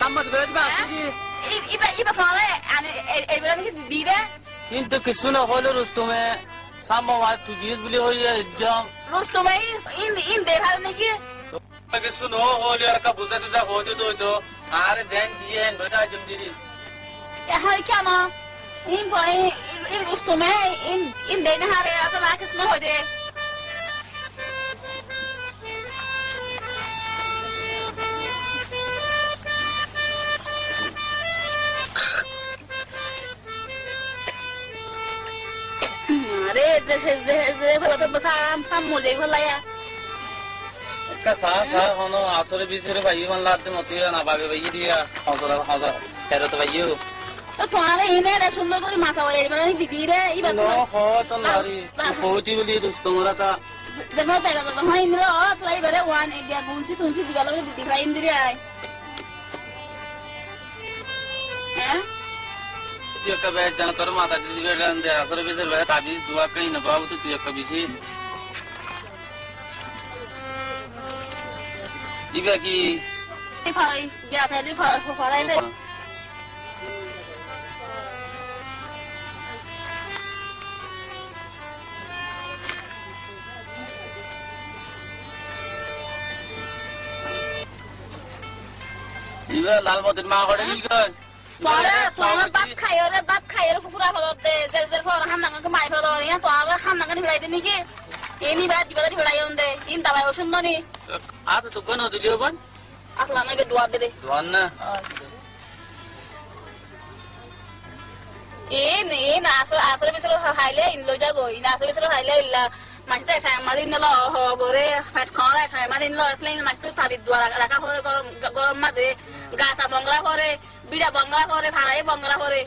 Amma de böyle bakıcı. İba sonra yani evlenmek değil. কিন্তু কিছু না হলে রুস্তুমে সামা তুই দিস বলি হয়ে জম Rustum'e in devral নাকি? কিছু ন হলে আর কা বুঝা তুজা হতে তো আর জেন দিয়ে বেটা জম দিস এখন কেন in Rustum'e in দেনে হারে আপনারা কিছু না হইদে ze ভালো তো বসাম সামুলে ভালায়া একটা সাহস হনো আসলে বিশের ভাই মান লাতে মতে না বাগে ভাই দিয়া হাজার হাজার ফেরত ভাইও তো তোমারে ইনে রে সুন্দর করে মাছা বলে মানে দিদি রে ইবা নো হ তো লারি হতি বলি রুস্তমরা তা যেন তাইলা তো হয় ইনে ও প্লাই করে ওয়ান এডিয়া গুনসি তুনসি দিগালো দিদি ভাই ইন্দিরে আই হ্যাঁ তুই একটা ব্যাগ জানা তোর মাথা দিদি বেড়ান দে আসলে বিশের ভাই তাবিজ দুয়া কই না বাবু তুই একটা বেশি দিবা কি ফাই গিয়া ফেলি ফাই দে দিবা লাল মতের মা করে গিল কই তোমার বাপ খাইরে ফুফুরা হলো দে যে ফর হামনাঙ্গা মাই ফলো দিয়া তো আবার হামনাঙ্গা নি ফেলাই দিনি কি এনি বাদ দিবা দি ফেলাই ওন্দে ইন দাবাই ওষুধ নি আত তো কোন দিলিও বন আসলা নাগে দোয়া দে দোয়ান না এন আসলে বিসলো হাইলে ইন লই যাগো ইন আসলে বিসলো হাইলে ইল্লা মাছটা মাদিন ল গরে ফাট খাওয়া খায় মাদিন ল প্লেন মাছ তো তাবি দোয়া রাখা করে গরম মাঝে গাটা বংলা করে বিড়া বংলা করে ফাড়াই বংলা করে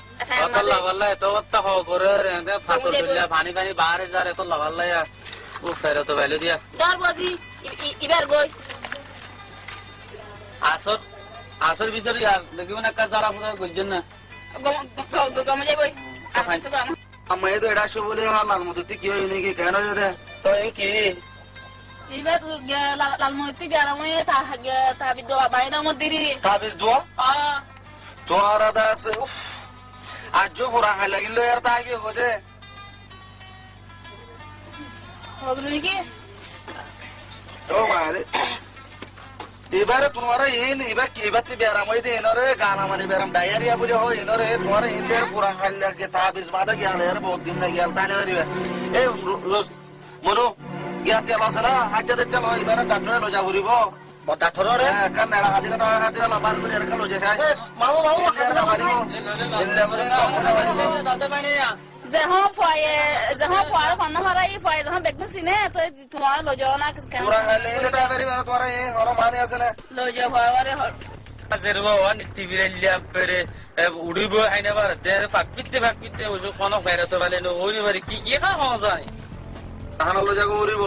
আল্লাহ আল্লাহ তো ওত্তা হ করে রে ফাটল দিলা পানি পানি বাহারে যারে তো আল্লাহ ও ফেরত ভাইলো দিয়া দর বসি ইবার গই আসর বিচার ইয়ার দেখিব না কা যারা পুরো গইজন না গম যাইবই আমায় তো এটা সব বলে লাল মতি কি হই নাকি কেন রে তো এই কি ইবার লাল মতি বিয়ারামে তা বিদো বাইনা মদিরি তাবিজ দোয়া তোমার দাস উফ আজ जो ফুরা খাই লাগিল यार তা কি হজে হদরু কি ও মারে এবারে তোমার এই এবার কি বাতি বেরাম হই দে এনরে গানা মানে বেরাম ডায়রিয়া বুঝে হয় এনরে তোমার ইন্ডিয়ার পুরা খাই লাগে তাবিজ মাদা গেল यार বহুত দিন না গেল তানে হরিবে এই মনু গিয়াতে লসরা হাজে দে চলো এবারে ডাক্তারে লজা হরিব ডাক্তারে কান না হাজিরা লাবার করে আর কালো যায় মামু এর মারিব এলে করে কমনা মারিব দাদা বানি যখন ফয় ফন্না হারাই ফয় যখন বেগন সিনে তো তোমার লজা না পুরা খাইলে এলে তাবারি মানে তোমার এই হর মানে আছে না লজা ফয়রে জেরবা নিতি বিরালিয়া পরে উড়িব আইনা বার দের ফাকপিতে ওজো কোন ফেরত বালে নো হইনি বারে কি খা হওয়া যায় আনা লজা গরিব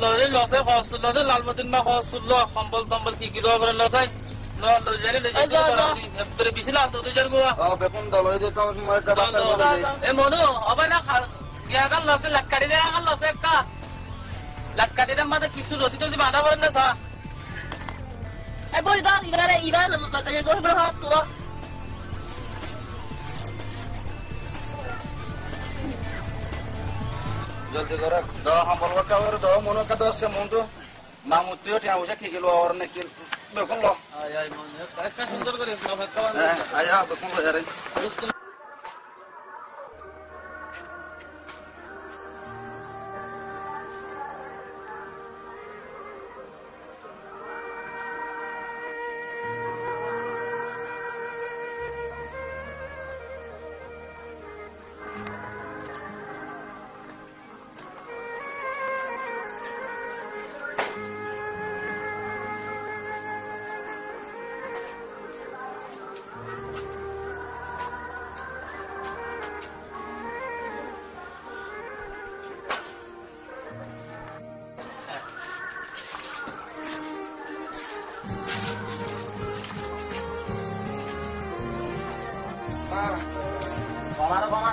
লরে লসে হসল লরে লালমতিন মা হসল সম্বল তম্বল কি কিলো করে লসাই ন লজারে লজা পরে বিছলা তো তো জারগো বেকুন দলই যে তো মই কা বাতা এ মনো হবে না গিয়া গাল লসে লাটকাড়ি দে গাল লসে একটা লাটকাড়ি দে মাদে কিছু রসি তো বাঁধা পড়ে না সা এই বই দাও ইবারে লজা গরিব হাত তো জলদি করে দ হাম্বল ওকা করে দ মনো কা দর্শে মন্দ মামুতিও টিয়া বসে কি গেল আর নাকি বেকুন ল আয় আয় মনে একটা সুন্দর করে ভাত আয়া বেকুন ল আরে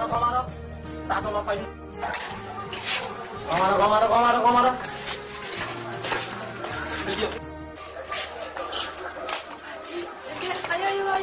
Gomaro. Tato lo pain. Gomaro. Video. Ayo.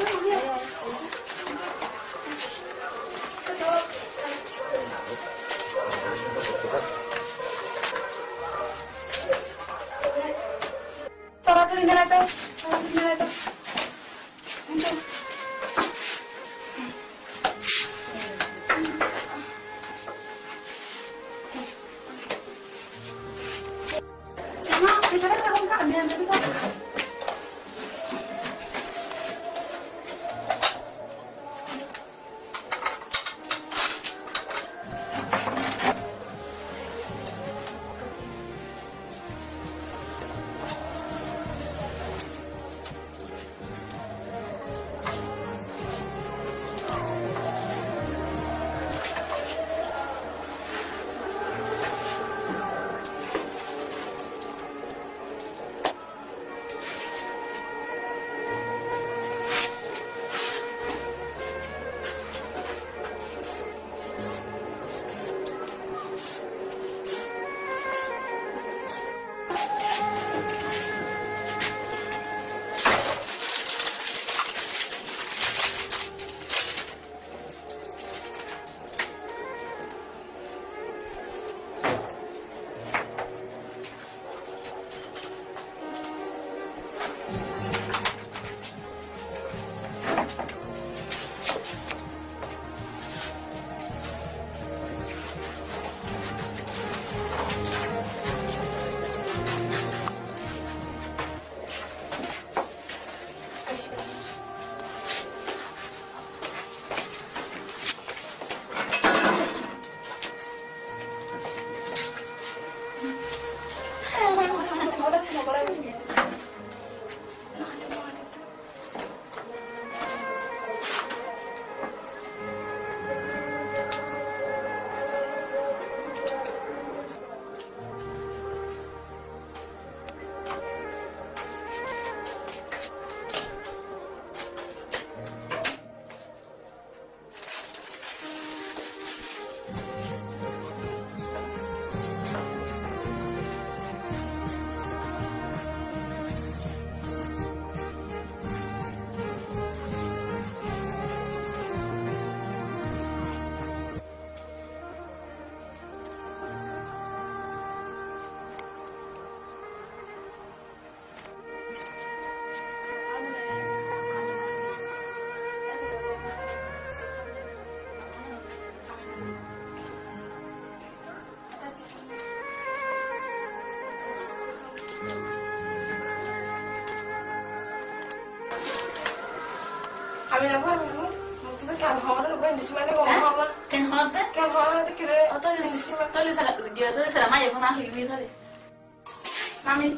Mami,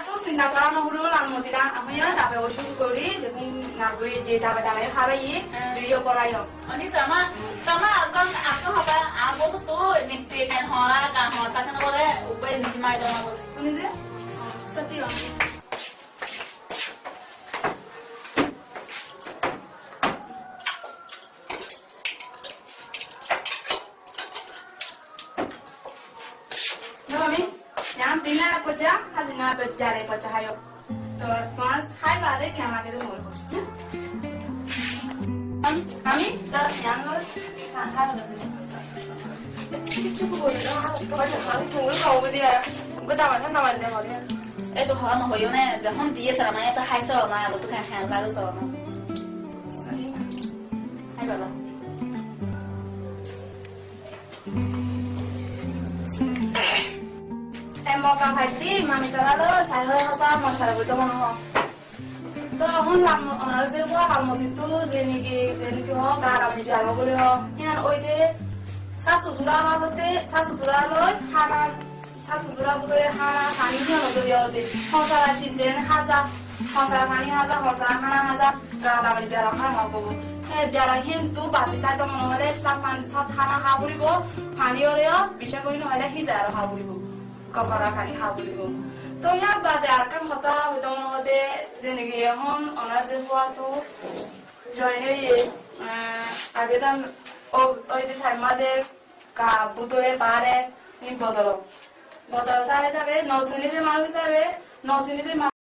tu sinda kara mahuru lan motira ahuya tape oshuk kori dekun nagui je tape tape kharai video korayo ani sama arkam akko haba abo tu nitte kan hora ka hora kan bole upai nisimai dona bole ani de satyo Hazina berjaya percaya. Mas, hai bade kena gitu mulu. Kami dah yang hari cukup boleh lah. Kalau hari tunggu kau berdia, gue taman dia hari. Itu hal no hoyo ne, zaman dia selama itu hai selama, aku tuh kan lalu selama. Hai bala. Mau kampanye, mami terlalu saya apa masalah itu mana? तो हम हमारा जे वो काम होती तो जेने की हो कार अपनी जानो बोले हो यहाँ ओइदे सासुदुरा बाबते सासुदुरा लोय खाना सासुदुरा बोले खाना पानी जानो तो यादे हौसला चीज़ें हाजा हौसला पानी हाजा हौसला खाना हाजा कार अपनी प्यारा खाना को प्यारा हिंदू बासिता तो मनोहरे साथ खाना खाबुरी बो पानी और यो बिशा कोई न वाले ही जा रहा खाबुरी बो कपड़ा खाली खाबुरी बो तो यहाँ बात यार कम होता है तो मनोहरे जिंदगी हम अनाज़ हुआ तो जो है ये आवेदन और इधर थर्मादे का बुतोरे पारे नहीं बदलो सारे तबे नौसिनी से मालूम